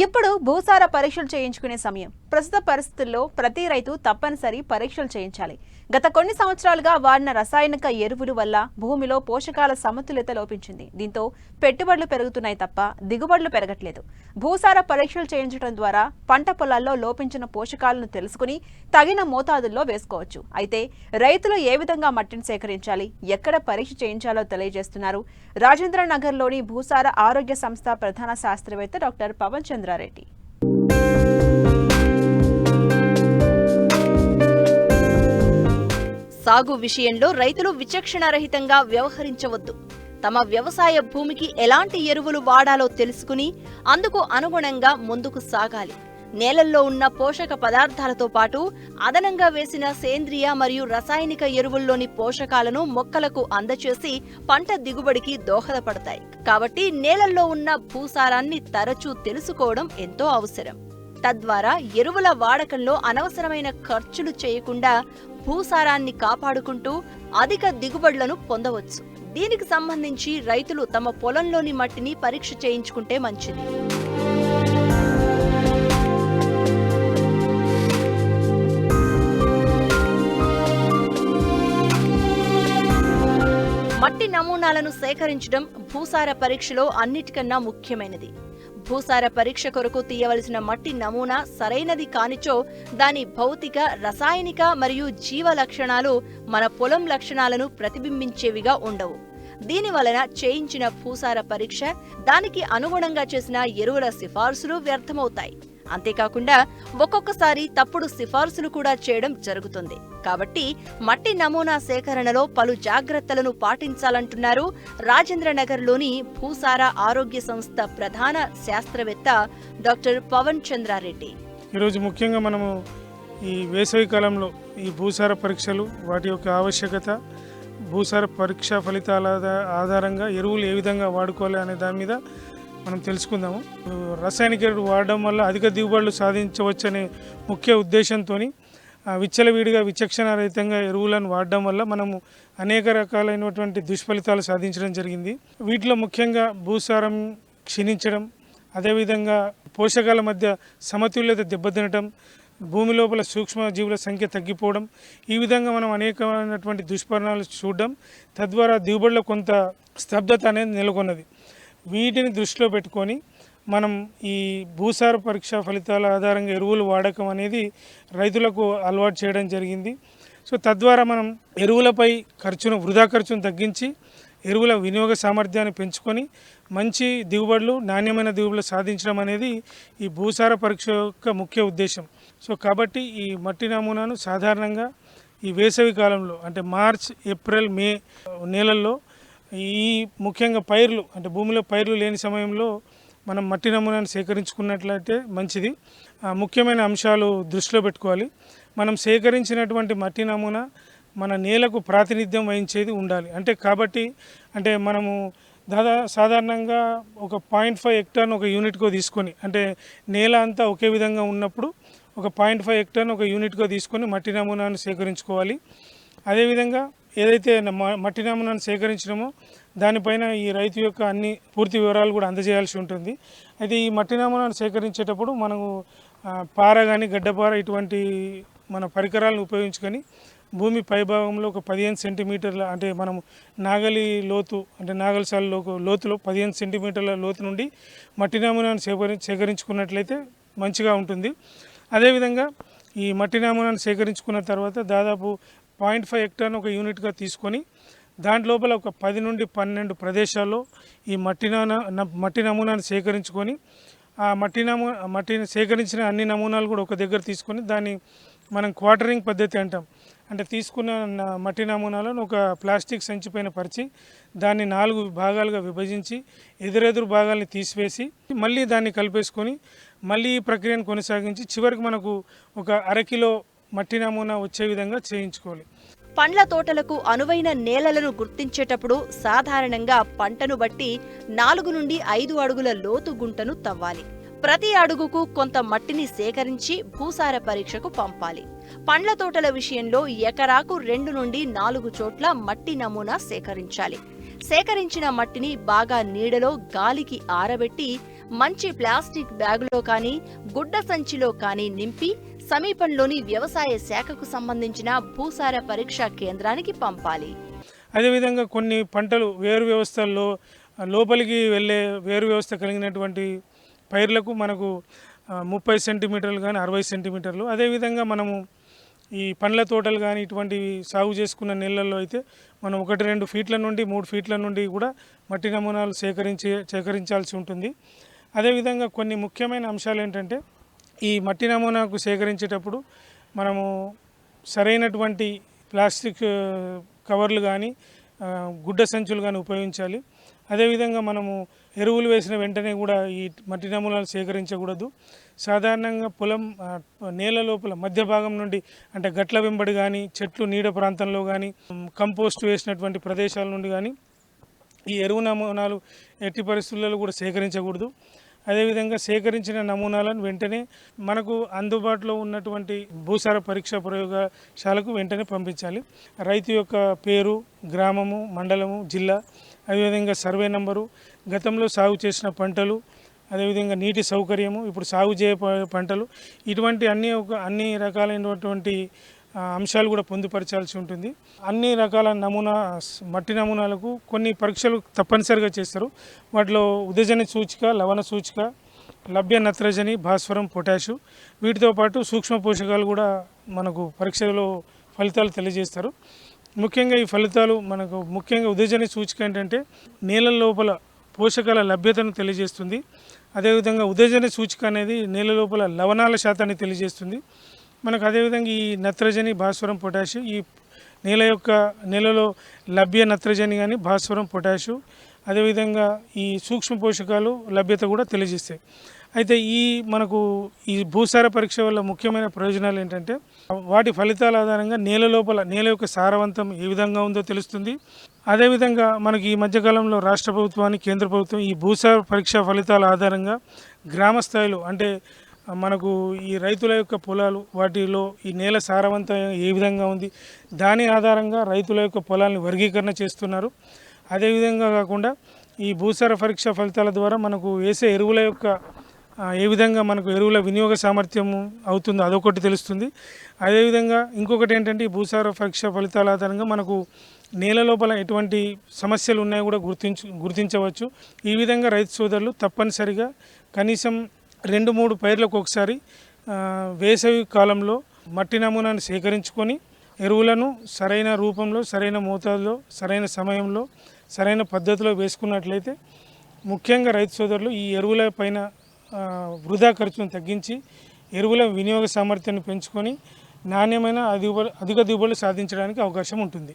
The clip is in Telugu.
ఇప్పుడు భూసార పరీక్షలు చేయించుకునే సమయం. ప్రస్తుత పరిస్థితుల్లో ప్రతి రైతు తప్పనిసరి పరీక్షలు చేయించాలి. గత కొన్ని సంవత్సరాలుగా వాడిన రసాయనిక ఎరువుల వల్ల భూమిలో పోషకాల సమతుల్యత లోపించింది. దీంతో పెట్టుబడులు పెరుగుతున్నాయి తప్ప దిగుబడులు పెరగట్లేదు. భూసార పరీక్షలు చేయించడం ద్వారా పంట పొలాల్లో లోపించిన పోషకాలను తెలుసుకుని తగిన మోతాదుల్లో వేసుకోవచ్చు. అయితే రైతులు ఏ విధంగా మట్టిని సేకరించాలి, ఎక్కడ పరీక్ష చేయించాలో తెలియజేస్తున్నారు రాజేంద్ర నగర్లోని భూసార ఆరోగ్య సంస్థ ప్రధాన శాస్త్రవేత్త డాక్టర్ పవన్ చంద్రారెడ్డి. సాగు విషయంలో రైతులు విచక్షణారహితంగా వ్యవహరించవద్దు. తమ వ్యవసాయ భూమికి ఎలాంటి ఎరువులు వాడాలో తెలుసుకుని అందుకు అనుగుణంగా ముందుకు సాగాలి. నేలల్లో ఉన్న పోషక పదార్థాలతో పాటు అదనంగా వేసిన సేంద్రియ మరియు రసాయనిక ఎరువుల్లోని పోషకాలను మొక్కలకు అందచేసి పంట దిగుబడికి దోహదపడతాయి. కాబట్టి నేలల్లో ఉన్న భూసారాన్ని తరచూ తెలుసుకోవడం ఎంతో అవసరం. తద్వారా ఎరువుల వాడకంలో అనవసరమైన ఖర్చులు చేయకుండా భూసారాన్ని కాపాడుకుంటూ అధిక దిగుబడులను పొందవచ్చు. దీనికి సంబంధించి రైతులు తమ పొలంలోని మట్టిని పరీక్ష చేయించుకుంటే మంచిది. మట్టి నమూనాలను సేకరించడం భూసార పరీక్షలో అన్నిటికన్నా ముఖ్యమైనది. భూసార పరీక్ష కొరకు తీయవలసిన మట్టి నమూనా సరైనది కానిచో దాని భౌతిక, రసాయనిక మరియు జీవ లక్షణాలు మన పొలం లక్షణాలను ప్రతిబింబించేవిగా ఉండవు. దీని వలన చేయించిన భూసార పరీక్ష, దానికి అనుగుణంగా చేసిన ఎరువుల సిఫార్సులు వ్యర్థమవుతాయి. అంతేకాకుండా ఒక్కొక్కసారి తప్పుడు సిఫార్సులు కూడా చేయడం జరుగుతుంది. కాబట్టి మట్టి నమూనా సేకరణలో పలు జాగ్రత్తలను పాటించాలంటున్నారు రాజేంద్ర నగర్లోని భూసార ఆరోగ్య సంస్థ ప్రధాన శాస్త్రవేత్త డాక్టర్ పవన్ చంద్రారెడ్డి. ఈరోజు ముఖ్యంగా మనము ఈ వేసవి కాలంలో ఈ భూసార పరీక్షలు, వాటి యొక్క ఆవశ్యకత, భూసార పరీక్ష ఫలితాల ఆధారంగా ఎరువులు ఏ విధంగా వాడుకోవాలి అనే దాని మీద మనం తెలుసుకుందాము. రసాయనిక ఎరువులు వాడడం వల్ల అధిక దిగుబడులు సాధించవచ్చనే ముఖ్య ఉద్దేశంతో విచ్చలవిడిగా విచక్షణారహితంగా ఎరువులను వాడడం వల్ల మనము అనేక రకాలైనటువంటి దుష్ఫలితాలు సాధించడం జరిగింది. వీటిలో ముఖ్యంగా భూసారం క్షీణించడం, అదేవిధంగా పోషకాల మధ్య సమతుల్యత దెబ్బతినటం, భూమి లోపల సూక్ష్మజీవుల సంఖ్య తగ్గిపోవడం, ఈ విధంగా మనం అనేకమైనటువంటి దుష్పరిణామాలు చూడడం, తద్వారా దిగుబడిలో కొంత స్తబ్దత అనేది నెలకొన్నది. వీటిని దృష్టిలో పెట్టుకొని మనం ఈ భూసార పరీక్ష ఫలితాల ఆధారంగా ఎరువులు వాడకం అనేది రైతులకు అలవాటు చేయడం జరిగింది. సో తద్వారా మనం ఎరువులపై వృధా ఖర్చును తగ్గించి ఎరువుల వినియోగ సామర్థ్యాన్ని పెంచుకొని మంచి దిగుబడులు, నాణ్యమైన దిగుబడులు సాధించడం అనేది ఈ భూసార పరీక్ష యొక్క ముఖ్య ఉద్దేశం. సో కాబట్టి ఈ మట్టి నమూనాను సాధారణంగా ఈ వేసవి కాలంలో అంటే మార్చ్, ఏప్రిల్, మే నెలల్లో ఈ ముఖ్యంగా పైర్లు అంటే భూమిలో పైర్లు లేని సమయంలో మనం మట్టి నమూనాను సేకరించుకున్నట్లయితే మంచిది. ముఖ్యమైన అంశాలు దృష్టిలో పెట్టుకోవాలి. మనం సేకరించినటువంటి మట్టి నమూనా మన నేలకు ప్రాతినిధ్యం వహించేది ఉండాలి. అంటే మనము సాధారణంగా ఒక 0.5 హెక్టార్ను ఒక యూనిట్గా తీసుకొని, అంటే నేల అంతా ఒకే విధంగా ఉన్నప్పుడు ఒక 0.5 హెక్టార్ను ఒక యూనిట్గా తీసుకొని మట్టి నమూనాను సేకరించుకోవాలి. అదేవిధంగా ఏదైతే మట్టి నమూనాను సేకరించడమో దానిపైన ఈ రైతు యొక్క అన్ని పూర్తి వివరాలు కూడా అందజేయాల్సి ఉంటుంది. అయితే ఈ మట్టి నమూనాను సేకరించేటప్పుడు మనము పార కానీ, గడ్డపార ఇటువంటి మన పరికరాలను ఉపయోగించుకొని భూమి పైభాగంలో ఒక 15 సెంటీమీటర్ల, అంటే మనము నాగలి లోతు, అంటే నాగలిసాల లోతులో 15 సెంటీమీటర్ల లోతు నుండి మట్టి నమూనాను సేకరించుకున్నట్లయితే మంచిగా ఉంటుంది. అదేవిధంగా ఈ మట్టి నమూనాను సేకరించుకున్న తర్వాత దాదాపు 0.5 హెక్టార్ను ఒక యూనిట్గా తీసుకొని దాంట్లోపల ఒక 10 నుండి 12 ప్రదేశాల్లో ఈ మట్టి నమూనాను సేకరించుకొని ఆ మట్టిని సేకరించిన అన్ని నమూనాలు కూడా ఒక దగ్గర తీసుకొని దాన్ని మనం క్వార్టరింగ్ పద్ధతి అంటాం. అంటే తీసుకున్న మట్టి నమూనాలను ఒక ప్లాస్టిక్ సంచి పైన పరిచి దాన్ని 4 భాగాలుగా విభజించి ఎదురెదురు భాగాల్ని తీసివేసి మళ్ళీ దాన్ని కలిపేసుకొని మళ్ళీ ఈ ప్రక్రియను కొనసాగించి చివరికి మనకు ఒక 1/2 కిలో మట్టి నమూనా వచ్చే విధంగా చేయించుకోవాలి. పండ్ల తోటలకు అనువైన నేలలను గుర్తించేటప్పుడు సాధారణంగా పంటను బట్టి 4 నుండి 5 అడుగుల లోతు గుంటను తవ్వాలి. ప్రతి అడుగుకు కొంత మట్టిని సేకరించి భూసార పరీక్షకు పంపాలి. పండ్ల తోటల విషయంలో ఎకరాకు 2 నుండి 4 చోట్ల మట్టి నమూనా సేకరించాలి. సేకరించిన మట్టిని బాగా నీడలో గాలికి ఆరబెట్టి మంచి ప్లాస్టిక్ బ్యాగులో కానీ గుడ్డ సంచిలో కానీ నింపి సమీపంలోని వ్యవసాయ శాఖకు సంబంధించిన భూసార పరీక్షా కేంద్రానికి పంపాలి. అదేవిధంగా కొన్ని పంటలు వేరు వ్యవస్థల్లో లోపలికి వెళ్ళే వేరు వ్యవస్థ కలిగినటువంటి పైర్లకు మనకు 30 సెంటీమీటర్లు కానీ 60 సెంటీమీటర్లు, అదేవిధంగా మనము ఈ పండ్ల తోటలు కానీ ఇటువంటివి సాగు చేసుకున్న నీళ్ళల్లో అయితే మనం 1-2 ఫీట్ల నుండి 3 ఫీట్ల నుండి కూడా మట్టి నమూనాలు సేకరించాల్సి ఉంటుంది. అదేవిధంగా కొన్ని ముఖ్యమైన అంశాలు ఏంటంటే, ఈ మట్టి నమూనాకు సేకరించేటప్పుడు మనము సరైనటువంటి ప్లాస్టిక్ కవర్లు కానీ గుడ్డ సంచులు కానీ ఉపయోగించాలి. అదేవిధంగా మనము ఎరువులు వేసిన వెంటనే కూడా ఈ మట్టి నమూనాలు సేకరించకూడదు. సాధారణంగా పొలం నేల లోపల మధ్య భాగం నుండి, అంటే గట్ల వెంబడి కానీ చెట్లు నీడ ప్రాంతంలో కానీ కంపోస్ట్ వేసినటువంటి ప్రదేశాల నుండి కానీ ఈ ఎరువు నమూనాలు ఎట్టి పరిస్థితులలో కూడా సేకరించకూడదు. అదేవిధంగా సేకరించిన నమూనాలను వెంటనే మనకు అందుబాటులో ఉన్నటువంటి భూసార పరీక్షా ప్రయోగశాలకు వెంటనే పంపించాలి. రైతు యొక్క పేరు, గ్రామము, మండలము, జిల్లా, అదేవిధంగా సర్వే నంబరు, గతంలో సాగు చేసిన పంటలు, అదేవిధంగా నీటి సౌకర్యము, ఇప్పుడు సాగు చేయ పంటలు, ఇటువంటి అన్ని రకాలైనటువంటి అంశాలు కూడా పొందుపరచాల్సి ఉంటుంది. అన్ని రకాల మట్టి నమూనాలకు కొన్ని పరీక్షలు తప్పనిసరిగా చేస్తారు. వాటిలో ఉదజని సూచిక, లవణ సూచిక, లభ్య నత్రజని, భాస్వరం, పొటాషు, వీటితో పాటు సూక్ష్మ పోషకాలు కూడా మనకు పరీక్షలో ఫలితాలు తెలియజేస్తారు. ముఖ్యంగా ఈ ఫలితాలు మనకు ముఖ్యంగా ఉదజని సూచిక ఏంటంటే నేల లోపల పోషకాల లభ్యతను తెలియజేస్తుంది. అదేవిధంగా ఉదజని సూచిక అనేది నేల లోపల లవణాల శాతాన్ని తెలియజేస్తుంది. మనకు అదేవిధంగా ఈ నత్రజని, భాస్వరం, పొటాషు ఈ నేలలో లభ్య నత్రజని కానీ భాస్వరం, పొటాషు, అదేవిధంగా ఈ సూక్ష్మ పోషకాలు లభ్యత కూడా తెలియజేస్తాయి. అయితే మనకు ఈ భూసార పరీక్ష వల్ల ముఖ్యమైన ప్రయోజనాలు ఏంటంటే, వాటి ఫలితాల ఆధారంగా నేల యొక్క సారవంతం ఏ విధంగా ఉందో తెలుస్తుంది. అదేవిధంగా మనకి ఈ మధ్యకాలంలో రాష్ట్ర ప్రభుత్వానికి, కేంద్ర ప్రభుత్వం ఈ భూసార పరీక్ష ఫలితాల ఆధారంగా గ్రామ స్థాయిలో, అంటే మనకు ఈ రైతుల యొక్క పొలాలు, వాటిలో ఈ నేల సారవంతం ఏ విధంగా ఉంది, దాని ఆధారంగా రైతుల యొక్క పొలాలను వర్గీకరణ చేస్తున్నారు. అదేవిధంగా కాకుండా ఈ భూసార పరీక్ష ఫలితాల ద్వారా మనకు వేసే ఎరువుల యొక్క ఏ విధంగా మనకు ఎరువుల వినియోగ సామర్థ్యం అవుతుందో అదొకటి తెలుస్తుంది. అదేవిధంగా ఇంకొకటి ఏంటంటే, ఈ భూసార పరీక్ష ఫలితాల ఆధారంగా మనకు నేల లోపల ఎటువంటి సమస్యలు ఉన్నాయో కూడా గుర్తించవచ్చు. ఈ విధంగా రైతు సోదరులు తప్పనిసరిగా కనీసం 2-3 పైర్లకు ఒకసారి వేసవి కాలంలో మట్టి నమూనాను సేకరించుకొని ఎరువులను సరైన రూపంలో, సరైన మోతాదులో, సరైన సమయంలో, సరైన పద్ధతిలో వేసుకున్నట్లయితే ముఖ్యంగా రైతు సోదరులు ఈ ఎరువుల పైన వృధా ఖర్చును తగ్గించి ఎరువుల వినియోగ సామర్థ్యాన్ని పెంచుకొని నాణ్యమైన అధిక దిగుబడులు సాధించడానికి అవకాశం ఉంటుంది.